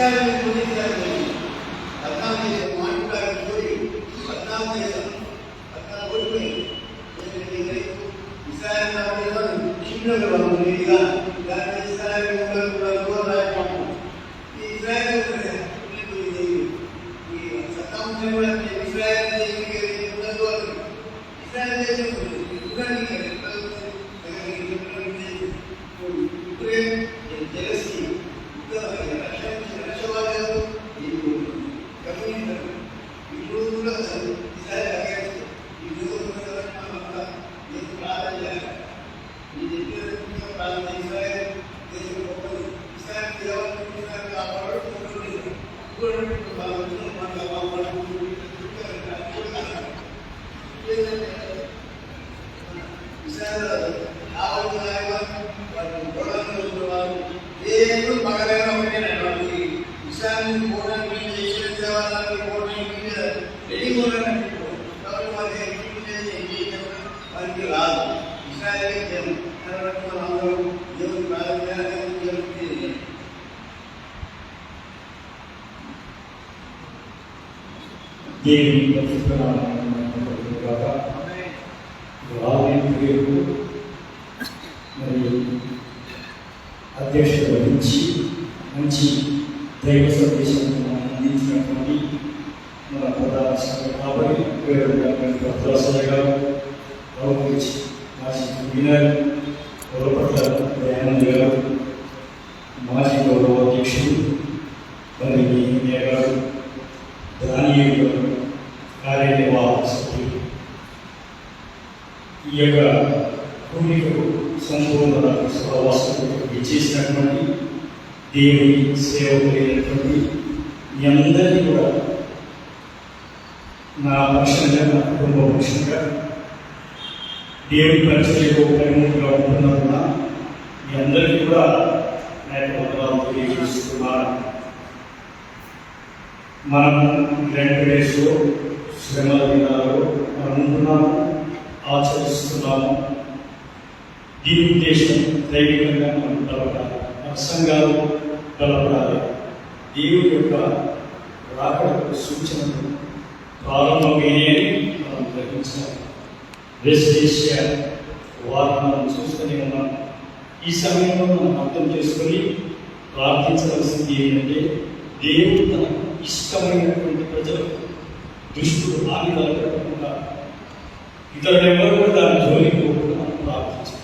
Israel పోలీసులు పద్నాలుగు దేశం మాట్లాడారు పోయి 14 దేశం 14 ఓడిపోయి ఇస్రాయేల్ చిన్నగా ఇదిగా దాని ఇస్రాయేల్ కూడా రాయటం ఈ ఇస్రాయేల్ ఈ సత్తాంశంలో ఇస్రాయేల్ దేశం యుక్రెయిన్ జెలెస్కీ రష్యావాదాలు కమ్యూనిస్ట్ ఈ రోజు కూడా ఇస్రాయేల్ అగేన్స్ట్ ఈ రోజు ప్రార్థన ఈ ప్రార్థన ఇస్రాయేల్ దేశం గొప్పది ఇస్రాయేల్ దేవాలయం ఇస్రాయేల్ కాపాడు ఇస్రాయేల్ ఏదో పగలైన ఒకటేనటువంటి ఇస్రాయేల్ పోవడానికి చేసే వాళ్ళకి పోవడానికి రెడీ పోవడానికి కాబట్టి వారికి రాదు ఇస్రాయేల్ అందరూ దేవుడు ప్రారంభించాలని మరి అధ్యక్షత వహించి మంచి దైవ సందేశాన్ని అందించినటువంటి మన ప్రధాన కాబట్టి భద్రాసయ్య గారు గౌరవించి మాజీ కన్వీనర్ గౌరవపట్ల దయానంద్ గారు మాజీ గౌరవ అధ్యక్షుడు మరి గారు దానియేలు గారు కార్యనిర్వాహక సభ్యులు ఈ యొక్క భూమికకు సంపూర్ణ సహవాసం చేసినటువంటి దేవుని సేవకులైనటువంటి మీ అందరినీ కూడా నా పక్షంగా నా కుటుంబ పక్షంగా దేవుని పరిచయకు పరిముఖంగా ఉంటున్నందున మీ అందరికీ కూడా నా యొక్క వందనాలు తెలియజేస్తున్నాను. మనం 2 డేస్లో శ్రమల దినాల్లో మనం ఉంటున్నాము, ఆచరిస్తున్నాము. దీని ఉద్దేశం దైవికంగా మనం బలపడాలి, మన సంఘాలు బలపడాలి. దేవుడి యొక్క రాకడ సూచనలు ప్రారంభమయ్యాయని మనం గ్రహించాలి. వెస్ట్ ఏషియా వారిని మనం చూస్తూనే ఉన్నాం. ఈ సమయంలో మనం అర్థం చేసుకొని ప్రార్థించవలసింది ఏంటంటే దేవుడు తనకు ఇష్టమైనటువంటి ప్రజలకు దుష్టుడు హాని కలగకుండా ఇతరులు ఎవరు కూడా దాని జోలికి పోకుండా మనం ప్రార్థించాలి.